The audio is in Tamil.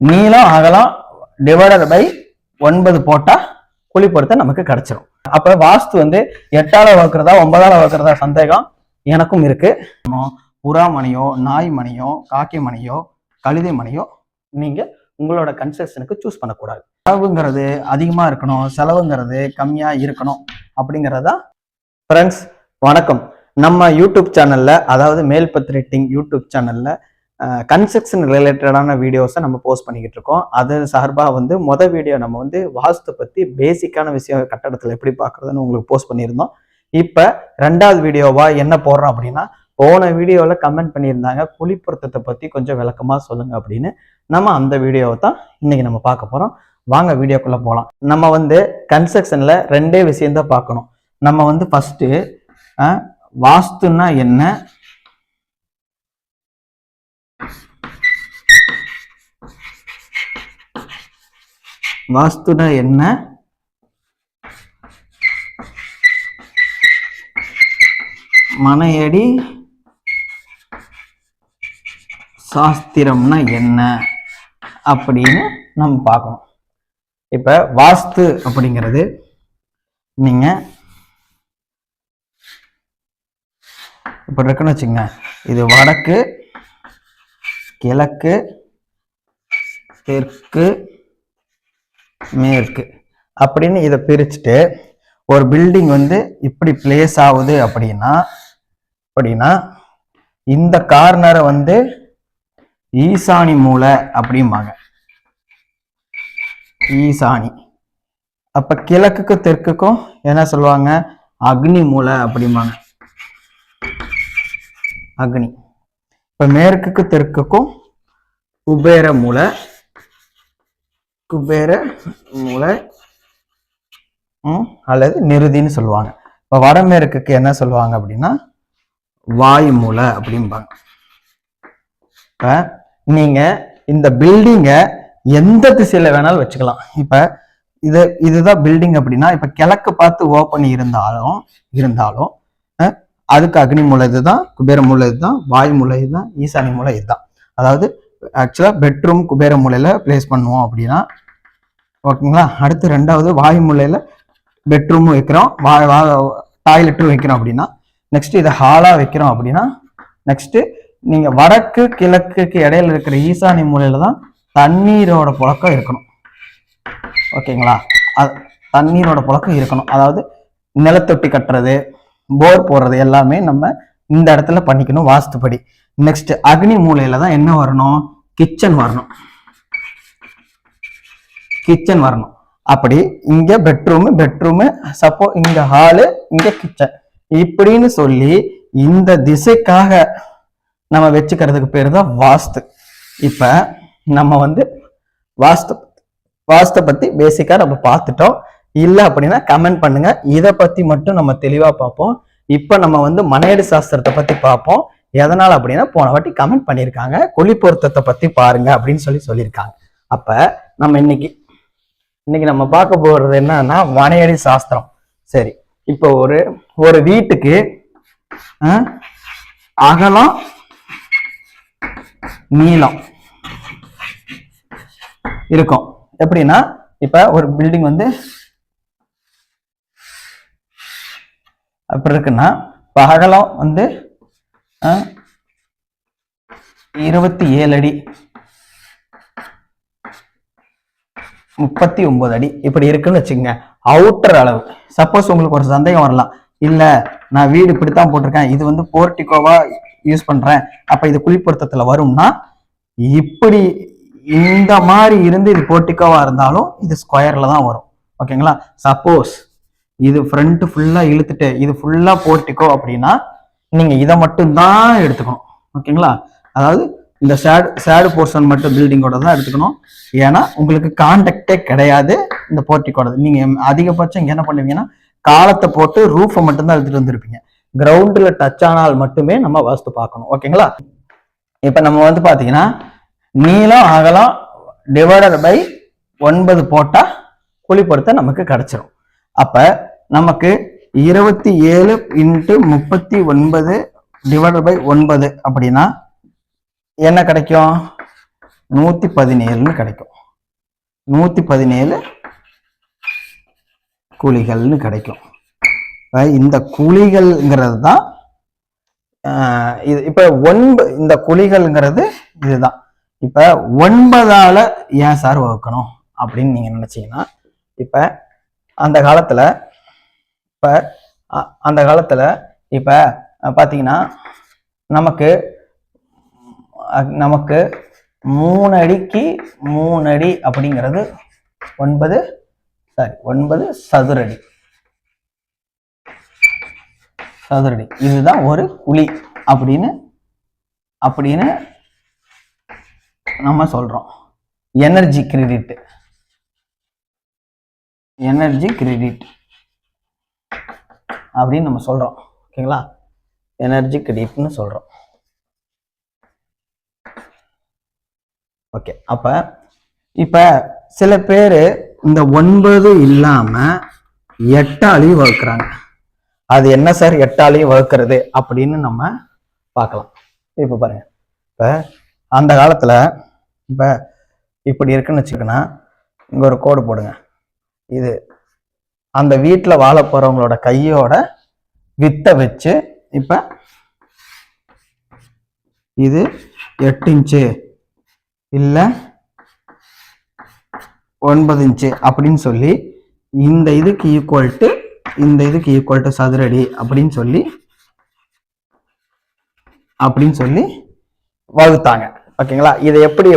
நீளம் அகலம் டிவைடட் பை 9 போட்டா குழி பொருத்தம் நமக்கு கிடைச்சிடும். அப்ப வாஸ்து வந்து 8ஆல வகுக்கிறதா 9ஆல வகுக்கிறதா சந்தேகம் எனக்கும் இருக்கு. புறா மணியோ, நாய் மணியோ, காக்கை மணியோ, கழுதை மணியோ நீங்க உங்களோட கன்ஸ்ட்ரக்ஷனுக்கு சூஸ் பண்ணக்கூடாது. செலவுங்கிறது அதிகமா இருக்கணும், செலவுங்கிறது கம்மியா இருக்கணும் அப்படிங்கிறதா. ஃப்ரெண்ட்ஸ் வணக்கம். நம்ம யூடியூப் சேனல்ல, அதாவது மேல்பத்திரிட்டிங் யூடியூப் சேனல்ல கன்ஸ்ட்ரக்ஷன் ரிலேட்டடான வீடியோஸை நம்ம போஸ்ட் பண்ணிக்கிட்டு இருக்கோம். அது சார்பாக வந்து வீடியோ நம்ம வந்து வாஸ்து பற்றி பேசிக்கான விஷயம் கட்டடத்தில் எப்படி பார்க்குறதுன்னு உங்களுக்கு போஸ்ட் பண்ணியிருந்தோம். இப்போ 2வது வீடியோவா என்ன போடுறோம் அப்படின்னா, போன வீடியோவில் கமெண்ட் பண்ணியிருந்தாங்க குழி பொருத்தத்தை பற்றி கொஞ்சம் விளக்கமாக சொல்லுங்க அப்படின்னு. நம்ம அந்த வீடியோவை தான் இன்னைக்கு நம்ம பார்க்க போகிறோம். வாங்க வீடியோக்குள்ளே போகலாம். நம்ம வந்து கன்ஸ்ட்ரக்ஷனில் 2 விஷயம்தான் பார்க்கணும். நம்ம வந்து ஃபஸ்ட்டு வாஸ்துன்னா என்ன, வாஸ்துனா என்ன, மனையடி சாஸ்திரம்னா என்ன அப்படின்னு நம்ம பார்க்கணும். இப்ப வாஸ்து அப்படிங்கிறது நீங்க இப்ப இருக்குன்னு வச்சுங்க, இது வடக்கு, கிழக்கு, தெற்கு, மேற்கு அப்படின்னு இதை பிரிச்சுட்டு ஒரு பில்டிங் வந்து இப்படி பிளேஸ் ஆகுது அப்படின்னா இந்த கார்னரை வந்து ஈசானி மூலை அப்படிம்பாங்க. ஈசானி. அப்ப கிழக்குக்கு தெற்குக்கும் என்ன சொல்லுவாங்க, அக்னி மூலை அப்படிம்பாங்க. அக்னி. இப்ப மேற்குக்கு தெற்குக்கும் குபேர மூலை, குபேர மூலை அல்லது நிருதின்னு சொல்லுவாங்க. இப்ப வடமேற்குக்கு என்ன சொல்லுவாங்க அப்படின்னா வாயு மூலை அப்படிம்பாங்க. இப்ப நீங்க இந்த பில்டிங்க எந்த திசையில வேணாலும் வச்சுக்கலாம். இப்ப இதுதான் பில்டிங் அப்படின்னா, இப்ப கிழக்கு பார்த்து ஓப்பன் இருந்தாலும் அதுக்கு அக்னி மூலை இதுதான், குபேர மூலை இதுதான், வாயு மூலை இதுதான், ஈசானி மூலை இதுதான். அதாவது ஆக்சுவலா பெட்ரூம் குபேர மூலையில பிளேஸ் பண்ணுவோம் அப்படின்னா ஓகேங்களா. அடுத்து 2வது வாயு மூலையில பெட்ரூம் வைக்கிறோம், டாய்லெட்டும் வைக்கிறோம் அப்படின்னா, நெக்ஸ்ட் இதை ஹாலா வைக்கிறோம் அப்படின்னா, நெக்ஸ்ட் நீங்க வடக்கு கிழக்குக்கு இடையில இருக்கிற ஈசானி மூலையில தான் தண்ணீரோட புழக்கம் இருக்கணும். ஓகேங்களா. தண்ணீரோட புழக்கம் இருக்கணும். அதாவது நிலத்தொட்டி கட்டுறது, போர் போடுறது எல்லாமே நம்ம இந்த இடத்துல பண்ணிக்கணும் வாஸ்துப்படி. நெக்ஸ்ட் அக்னி மூலையில தான் என்ன வரணும், கிச்சன் வரணும். அப்படி இங்க பெட்ரூம் சப்போ இங்க ஹாலு, இங்க கிச்சன் இப்படின்னு சொல்லி இந்த திசைக்காக நம்ம வச்சுக்கிறதுக்கு பேரு தான் வாஸ்து. இப்ப நம்ம வந்து வாஸ்து பத்தி பேசிக்கா நம்ம பார்த்துட்டோம். இல்ல அப்படின்னா கமெண்ட் பண்ணுங்க, இதை பத்தி மட்டும் நம்ம தெளிவா பார்ப்போம். இப்ப நம்ம வந்து மனையடி சாஸ்திரத்தை பத்தி பார்ப்போம். எதனால அப்படின்னா, போன வாட்டி கமெண்ட் பண்ணியிருக்காங்க குழி பொருத்தத்தை பத்தி பாருங்க அப்படின்னு சொல்லியிருக்காங்க. அப்ப நம்ம இன்னைக்கு நம்ம பார்க்க போறது என்னன்னா மனையடி சாஸ்திரம். சரி, இப்போ ஒரு வீட்டுக்கு அகலம் நீளம் இருக்கும். எப்படின்னா, இப்ப ஒரு பில்டிங் வந்து அப்படி இருக்குன்னா, அகலம் வந்து 27 அடி, 39 அடி இப்படி இருக்குன்னு வச்சுக்கோங்க. அவுட்டர் அளவு. சப்போஸ் உங்களுக்கு ஒரு சந்தேகம் வரலாம், இல்ல நான் வீடு இப்படித்தான் போட்டிருக்கேன், இது வந்து போர்டிகோவா யூஸ் பண்றேன், அப்ப இது குழி பொருத்தத்துல வரும்னா, இப்படி இந்த மாதிரி இருந்து இது போர்டிகோவா இருந்தாலும் இது ஸ்கொயர்ல தான் வரும். ஓகேங்களா. சப்போஸ் இது ஃப்ரண்ட் ஃபுல்லா இழுத்துட்டு இது ஃபுல்லா போர்டிகோ அப்படின்னா நீங்க இதை மட்டும் தான் எடுத்துக்கணும். ஓகேங்களா. அதாவது இந்த சேடு போர்ஷன் மட்டும் பில்டிங்கோட தான் எடுத்துக்கணும். ஏன்னா உங்களுக்கு கான்டாக்டே கிடையாது இந்த போர்ட்டிக்கோட. நீங்க அதிகபட்சம் இங்க என்ன பண்ணுவீங்கன்னா, காலத்தை போட்டு ரூஃபை மட்டும்தான் எடுத்துட்டு வந்திருப்பீங்க. கிரவுண்ட்ல டச் ஆனால் மட்டுமே நம்ம வாஸ்து பார்க்கணும். ஓகேங்களா. இப்ப நம்ம வந்து பாத்தீங்கன்னா நீளம் அகலம் டிவைடட் பை 9 போட்டா குழி பொருத்தம் நமக்கு கிடைச்சிடும். அப்ப நமக்கு 27 × 39 டிவைடட் பை 9 அப்படின்னா என்ன கிடைக்கும், 117ன்னு கிடைக்கும். 117 குழிகள்னு கிடைக்கும். இந்த குழிகள்ங்கிறது தான் இது. இப்ப இந்த குழிகள்ங்கிறது இதுதான். இப்ப 9ஆல ஏன் சார் வகுக்கணும் அப்படின்னு நீங்க நினைச்சீங்கன்னா, இப்ப அந்த காலத்துல இப்ப பாத்தீங்கன்னா நமக்கு 3 அடிக்கு 3 அடி அப்படிங்கிறது 9 சதுரடி. இதுதான் ஒரு குழி அப்படின்னு நம்ம சொல்றோம். எனர்ஜி கிரெடிட் அப்படின்னு நம்ம சொல்றோம். ஓகேங்களா? எனர்ஜி கிரெடிட்னு சொல்றோம். ஓகே. இப்ப சில பேரு இந்த 9 இல்லாம 8ஆலையும் வகுக்கிறாங்க. அது என்ன சார் 8ஆலையும் வகுக்கிறது அப்படின்னு நம்ம பார்க்கலாம். இப்ப பாருங்க, இப்ப அந்த காலத்துல இப்ப இப்படி இருக்குன்னு வச்சுக்கோன்னா, இங்க ஒரு கோடு போடுங்க. இது அந்த வீட்டுல வாழ போறவங்களோட கையோட வித்தை வச்சு, இப்ப இது 8 இன்ச்சு இல்ல 9 இன்ச்சு அப்படின்னு சொல்லி இந்த இதுக்கு ஈக்குவல் டு சதுரடி அப்படின்னு சொல்லி வகுத்தாங்க. ஓகேங்களா? இதை எப்படி